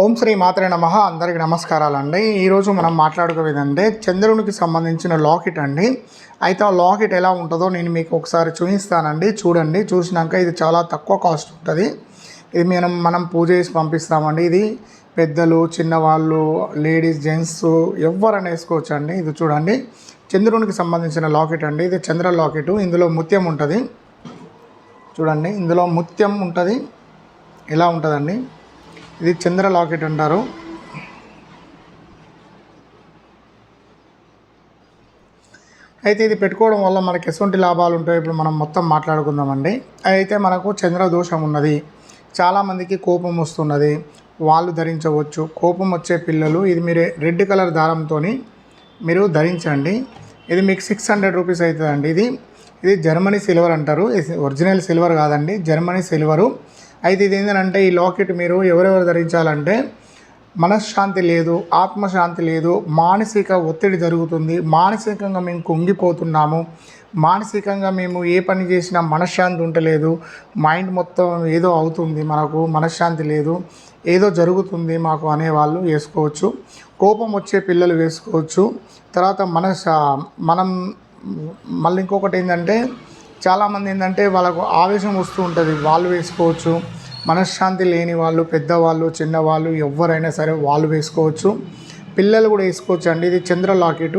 ఓం శ్రీ మాత్రే నమః. అందరికీ నమస్కారాలండి. ఈరోజు మనం మాట్లాడుకోవేదంటే చంద్రునికి సంబంధించిన లాకెట్ అండి. అయితే ఆ లాకెట్ ఎలా ఉంటుందో నేను మీకు ఒకసారి చూపిస్తానండి. చూడండి, చూసినాక ఇది చాలా తక్కువ కాస్ట్ ఉంటుంది. ఇది మనం పూజ చేసి పంపిస్తామండి. ఇది పెద్దలు, చిన్నవాళ్ళు, లేడీస్, జెంట్స్ ఎవరైనా వేసుకోవచ్చు అండి. ఇది చూడండి, చంద్రునికి సంబంధించిన లాకెట్ అండి. ఇది చంద్ర లాకెట్. ఇందులో ముత్యం ఉంటుంది చూడండి. ఇందులో ముత్యం ఉంటుంది. ఇలా ఉంటుందండి. ఇది చంద్ర లాకెట్ అంటారు. అయితే ఇది పెట్టుకోవడం వల్ల మనకి ఎటువంటి లాభాలు ఉంటాయో ఇప్పుడు మనం మొత్తం మాట్లాడుకుందామండి. అయితే మనకు చంద్ర దోషం ఉన్నది, చాలామందికి కోపం వస్తున్నది, వాళ్ళు ధరించవచ్చు. కోపం వచ్చే పిల్లలు ఇది మీరు రెడ్ కలర్ దారంతో మీరు ధరించండి. ఇది మీకు 600 రూపీస్ అవుతుందండి. ఇది జర్మనీ సిల్వర్ అంటారు. ఒరిజినల్ సిల్వర్ కాదండి, జర్మనీ సిల్వరు. అయితే ఇది ఏంటంటే ఈ లాకెట్ మీరు ఎవరెవరు ధరించాలంటే మనశ్శాంతి లేదు, ఆత్మశాంతి లేదు, మానసిక ఒత్తిడి జరుగుతుంది, మానసికంగా మేము కుంగిపోతున్నాము, మానసికంగా మేము ఏ పని చేసినా మనశ్శాంతి ఉండలేదు, మైండ్ మొత్తం ఏదో అవుతుంది, మనకు మనశ్శాంతి లేదు, ఏదో జరుగుతుంది మాకు అనేవాళ్ళు వేసుకోవచ్చు. కోపం వచ్చే పిల్లలు వేసుకోవచ్చు. తర్వాత మనం మళ్ళీ ఇంకొకటి ఏంటంటే చాలామంది ఏంటంటే వాళ్ళకు ఆవేశం వస్తూ ఉంటుంది, వాళ్ళు వేసుకోవచ్చు. మనశ్శాంతి లేని వాళ్ళు, పెద్దవాళ్ళు, చిన్నవాళ్ళు ఎవరైనా సరే వాళ్ళు వేసుకోవచ్చు. పిల్లలు కూడా వేసుకోవచ్చు అండి. ఇది చంద్ర లాకెట్.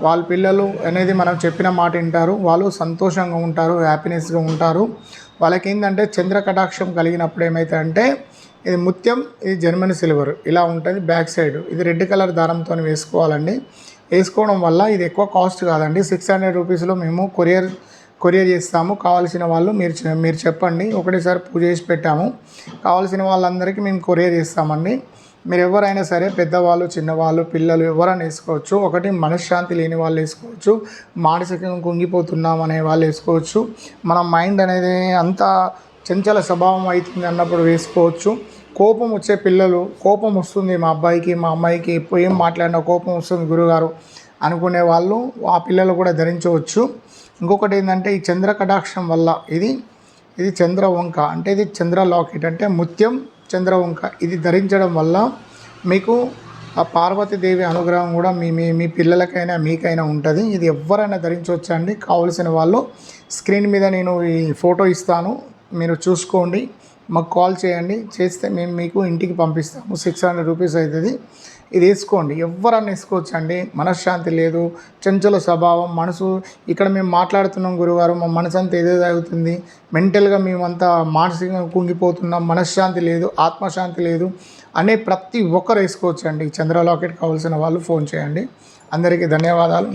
వాళ్ళ పిల్లలు అనేది మనం చెప్పిన మాట వింటారు, వాళ్ళు సంతోషంగా ఉంటారు, హ్యాపీనెస్గా ఉంటారు. వాళ్ళకి ఏంటంటే చంద్ర కటాక్షం కలిగినప్పుడు ఏమవుతుందంటే ఇది ముత్యం, ఇది జర్మనీ సిల్వర్ ఇలా ఉంటుంది. బ్యాక్ సైడ్ ఇది రెడ్ కలర్ దారంతో వేసుకోవాలండి. వేసుకోవడం వల్ల ఇది ఎక్కువ కాస్ట్ కాదండి. 600 రూపీస్లో మేము కొరియర్ చేస్తాము. కావాల్సిన వాళ్ళు మీరు చెప్పండి, ఒకటేసారి పూజ చేసి పెట్టాము. కావాల్సిన వాళ్ళందరికీ మేము కొరియర్ చేస్తామండి. మీరు ఎవరైనా సరే పెద్దవాళ్ళు, చిన్నవాళ్ళు, పిల్లలు ఎవరైనా వేసుకోవచ్చు. ఒకటి మనశ్శాంతి లేని వాళ్ళు వేసుకోవచ్చు, మానసికంగా కుంగిపోతున్నాం అనే వాళ్ళు వేసుకోవచ్చు. మన మైండ్ అనేది అంత చంచల స్వభావం అవుతుంది అన్నప్పుడు వేసుకోవచ్చు. కోపం వచ్చే పిల్లలు, కోపం వస్తుంది మా అబ్బాయికి, మా అమ్మాయికి, ఎప్పుడు ఏం మాట్లాడినా కోపం వస్తుంది గురుగారు అనుకునే వాళ్ళు ఆ పిల్లలు కూడా ధరించవచ్చు. ఇంకొకటి ఏంటంటే ఈ చంద్ర కటాక్షం వల్ల ఇది చంద్ర వంక అంటే ఇది చంద్ర లాకెట్ అంటే ముత్యం, చంద్ర వంక ఇది ధరించడం వల్ల మీకు ఆ పార్వతీదేవి అనుగ్రహం కూడా మీ పిల్లలకైనా మీకైనా ఉంటుంది. ఇది ఎవరైనా ధరించవచ్చు అండి. కావలసిన వాళ్ళు స్క్రీన్ మీద నేను ఈ ఫోటో ఇస్తాను, మీరు చూసుకోండి, మాకు కాల్ చేయండి. చేస్తే మేము మీకు ఇంటికి పంపిస్తాము. 600 రూపీస్ అవుతుంది. ఇది వేసుకోండి, ఎవరన్నా వేసుకోవచ్చు అండి. మనశ్శాంతి లేదు, చంచల స్వభావం, మనసు ఇక్కడ మేము మాట్లాడుతున్నాం గురువారు, మా మనసు అంతా ఏదేదో అవుతుంది, మెంటల్గా మేమంతా మానసికంగా కుంగిపోతున్నాం, మనశ్శాంతి లేదు, ఆత్మశాంతి లేదు అనే ప్రతి ఒక్కరు వేసుకోవచ్చు అండి. చంద్ర లాకెట్ కావాల్సిన వాళ్ళు ఫోన్ చేయండి. అందరికీ ధన్యవాదాలు.